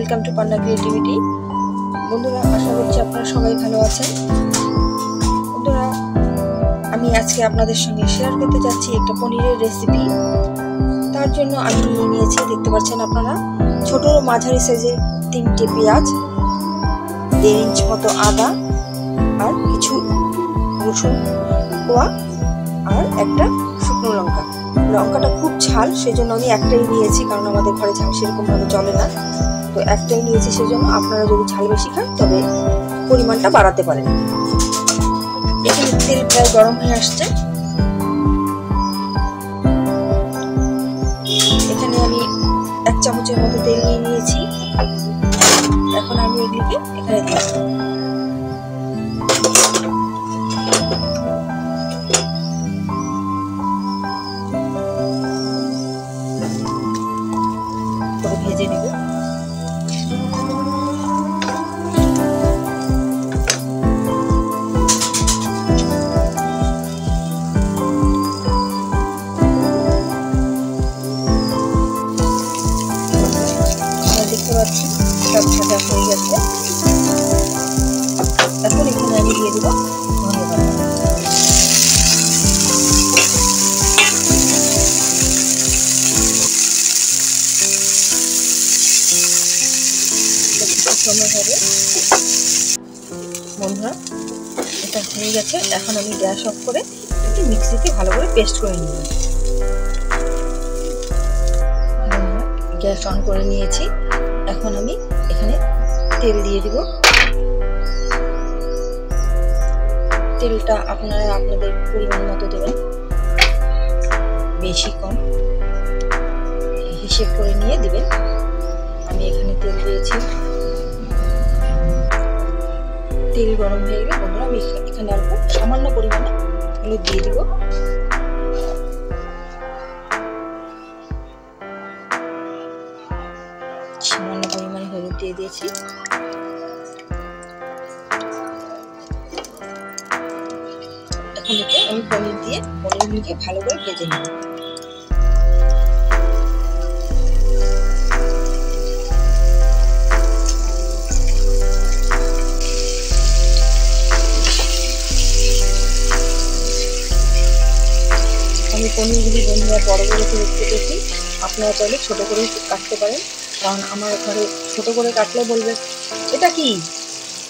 Welcome to Panna creativity. বন্ধুরা, আশা করছি আপনারা সবাই ভালো আছেন। বন্ধুরা, আমি আজকে আপনাদের সঙ্গে শেয়ার করতে যাচ্ছি একটা পনিরের রেসিপি। তার জন্য আমি নিয়ে নিয়েছি, দেখতে পাচ্ছেন আপনারা, ছোট মাঝারি সাইজের 3টে পেঁয়াজ, 1.5 ইঞ্চ মতো আদা, আর কিছু রসুন কোয়া, আর একটা শুকনো লঙ্কা। লঙ্কাটা খুব ঝাল, সেজন্য আমি একটাই নিয়েছি, কারণ আমাদের ঘরে ঝাল সেরকম ভাবে চলে না, তো একটাই নিয়েছি। সেজন্য আপনারা যদি ঝাল বেশি খান তবে পরিমাণটা বাড়াতে পারেন। এখানে তেল প্রায় গরম হয়ে আসছে। এখানে আমি 1 চামচের মতো তেল নিয়ে নিয়েছি। এখন আমি এগুলিকে এখানে দিয়ে দেব। ভেজে নেব। দেখতে পাচ্ছি সব ভাজা হয়ে গেছে। এখন এখানে আমি দিয়ে দেবো ধনে পাতা। বন্ধুরা, এটা হয়ে গেছে। এখন আমি গ্যাস অফ করে একটু মিক্সিতে ভালো করে পেস্ট করে নিব। গ্যাস অন করে নিয়েছি। এখন আমি এখানে তেল দিয়ে দিব। তেলটা আপনারা আপনাদের পরিমাণ মতো দেবেন, বেশি কম হিসেব করে নিয়ে দিবেন। আমি এখানে তেল দিয়েছি। তেল গরম হয়ে গেলে বন্ধুরা, আমি এখানে অল্প সামান্য পরিমাণে হলুদ দিয়ে দিব। সামান্য পরিমাণে হলুদ দিয়ে দিয়েছি। এখন এতে আমি পনির দিয়ে পনিরগুলিকে ভালো করে ভেজে নেব। আমি পনিরগুলি বন্ধুরা বড় বড় করে কেটেছি, আপনারা চাইলে ছোট করে কাটতে পারেন, কারণ আমার ঘরে ছোট করে কাটলে বলবে এটা কি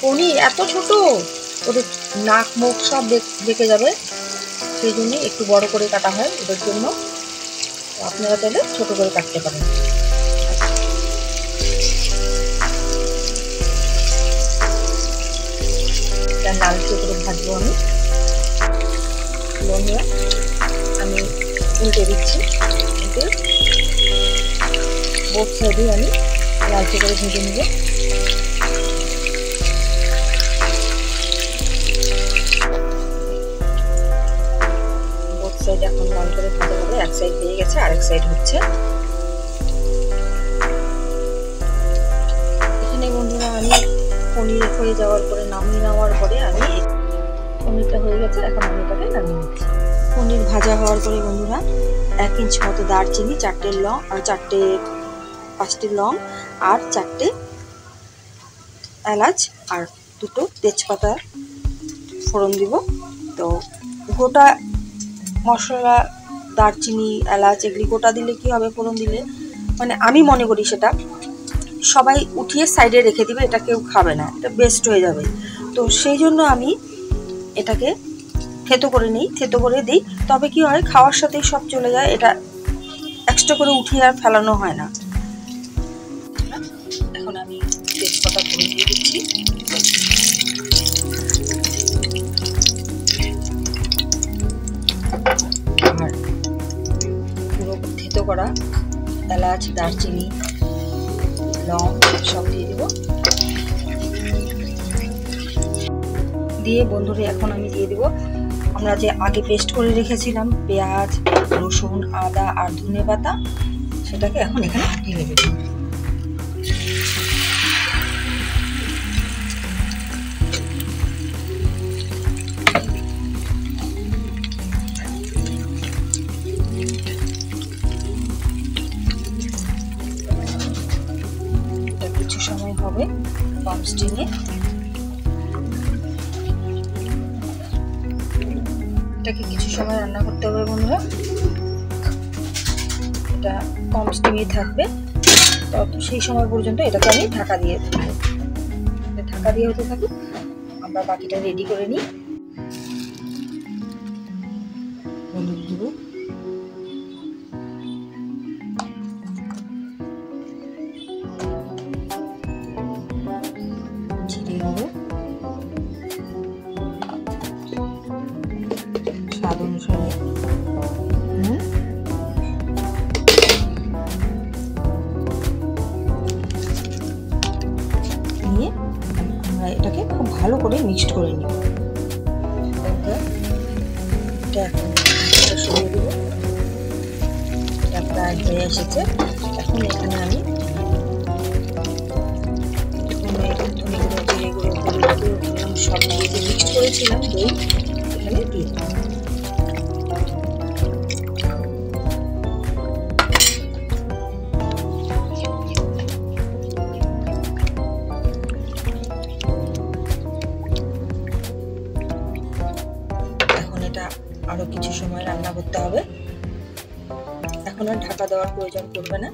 পনির এত ছোট, ওদের নাক মুখ সব বেঁকে যাবে, সেই জন্যই একটু বড় করে কাটা হয় ওদের জন্য। আপনারা চাইলে ছোট করে কাটতে পারেন। লালচে করে ভাজবো আমি। বন্ধুরা, আমি উল্টে দিচ্ছি। বোথ সাইডে আমি লালচে করে ভেজে নেব। বোথ সাইড এখন লাল করে ভাজা হবে। এক সাইড হয়ে গেছে, আরেক সাইড হচ্ছে। এখানে বন্ধুরা, আমি পনির হয়ে যাওয়ার পরে নামিয়ে নেওয়ার পরে আমি পনিরটা হয়ে গেছে। এখন আমি এটাকে নামিয়ে নিচ্ছি। পনির ভাজা হওয়ার পরে বন্ধুরা, 1 ইঞ্চ মতো দারচিনি, 4টে লং আর 5টে লং আর 4টে এলাচ আর 2টো তেজপাতা ফোড়ন দিব। তো গোটা মশলা, দারচিনি, এলাচ এগুলি গোটা দিলে কি হবে, ফোড়ন দিলে মানে আমি মনে করি সেটা সবাই উঠিয়ে সাইডে রেখে দিবে, এটা কেউ খাবে না, এটা বেস্ট হয়ে যাবে। তো সেই জন্য আমি এটাকে থেতো করে নিই, থেতো করে দিই। তবে কি হয়, খাওয়ার সাথেই সব চলে যায়, এটা এক্সট্রা করে উঠিয়ে আর ফেলানো হয় না। এখন আমি তেজপাতা ফোড়ন দিয়ে দিচ্ছি। আর পুরো থেতো করা এলাচ, দারচিনি, লং সব দিয়ে দেব। দিয়ে বন্ধুরা, এখন আমি দিয়ে দেব আমরা যে আগে পেস্ট করে রেখেছিলাম পেঁয়াজ, রসুন, আদা আর ধনে পাতা, সেটাকে এখন এখানে ঢেলে দেব। স্টিমে। এটাকে কিছু সময় রান্না করতে হবে বন্ধুরা। এটা কম স্টিমেই থাকবে, তো সেই সময় পর্যন্ত এটাকে আমি ঢাকা দিয়ে দেবো। ঢাকা দিয়ে হতে থাকুক, আমরা বাকিটা রেডি করে নিই। হলুদ গুঁড়ো, জিরে গুঁড়ো, স্বাদ অনুসারে নুন, নিয়ে আমরা এটাকে খুব ভালো করে মিক্সড করে নিই। এটা এখন সরিয়ে দেবো। এটা প্রায় হয়ে এসেছে। এখন এখানে আমি ধনে গুঁড়ো, জিরে গুঁড়ো, হলুদ গুঁড়ো সব দিয়ে যে মিক্সড করেছিলাম দই, এখানে দিয়ে দেবো। আরো কিছু সময় রান্না করতে হবে। এখন আর ঢাকা দেওয়ার প্রয়োজন পড়বে না,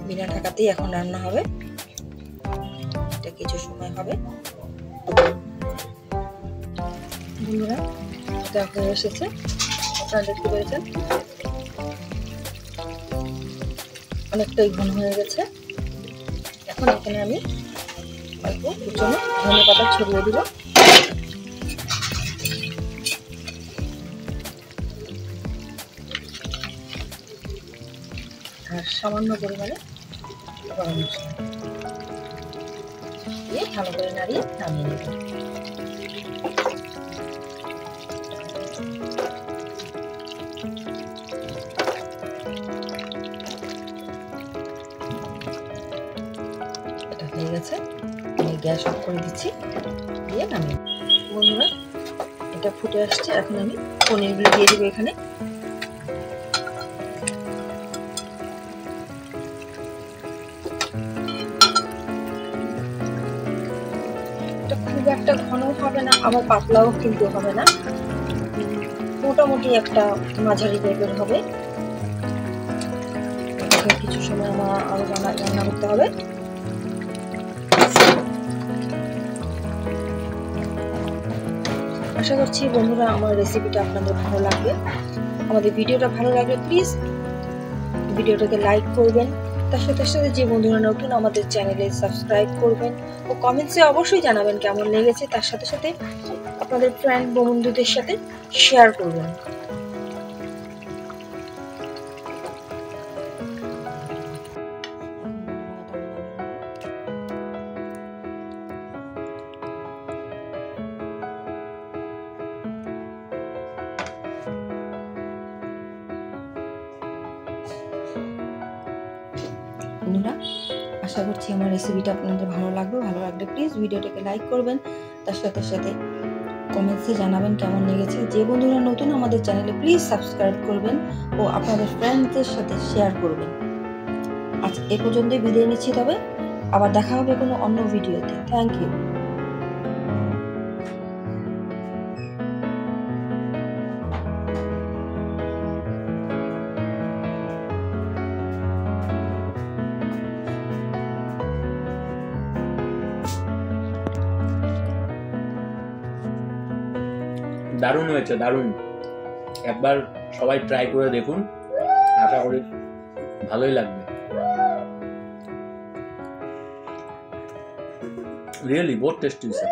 বিনা ঢাকাতেই এখন রান্না হবে। এটা কিছু সময় হবে বন্ধুরা। এটা হয়ে এসেছে, আপনারা দেখতে পেয়েছেন অনেকটাই ঘন হয়ে গেছে। এখন এখানে আমি অল্প কুচনো ধনেপাতা ছড়িয়ে দিব। আর সামান্য পরিমাণে গরম মশলা দিয়ে ভালো করে নাড়িয়ে নামিয়ে নেব। এটা হয়ে গেছে, আমি গ্যাস অফ করে দিচ্ছি, দিয়ে নামিয়ে বন্ধুরা। এটা ফুটে আসছে, এখন আমি পনিরগুলো দিয়ে দেবো এখানে। খুব একটা ঘন হবে না, আবার পাতলাও কিন্তু হবে না, মোটামুটি একটা মাঝারি টাইপের হবে। এটাকে কিছু সময় আমার আরো রান্না করতে হবে। আশা করছি বন্ধুরা আমার রেসিপিটা আপনাদের ভালো লাগবে। আমাদের ভিডিওটা ভালো লাগলে প্লিজ ভিডিওটাকে লাইক করবেন। তার সাথে সাথে যে বন্ধুরা নতুন আমাদের চ্যানেলে সাবস্ক্রাইব করবেন ও কমেন্টসে অবশ্যই জানাবেন কেমন লেগেছে। তার সাথে সাথে আপনাদের ফ্রেন্ড বন্ধুদের সাথে শেয়ার করবেন। বন্ধুরা আশা করছি আমার রেসিপিটা আপনাদের ভালো লাগবে। ভালো লাগলে প্লিজ ভিডিওটাকে লাইক করবেন, তার সাথে সাথে কমেন্টসে জানাবেন কেমন লেগেছে। যে বন্ধুরা নতুন আমাদের চ্যানেলে প্লিজ সাবস্ক্রাইব করবেন ও আপনাদের ফ্রেন্ডসদের সাথে শেয়ার করবেন। আজ এ পর্যন্তই বিদায় নিচ্ছি, তবে আবার দেখা হবে কোনো অন্য ভিডিওতে। Thank you. দারুণ হয়েছে, দারুণ। একবার সবাই ট্রাই করে দেখুন, আশা করি ভালোই লাগবে। রিয়েলি বহুত টেস্টি হয়েছে।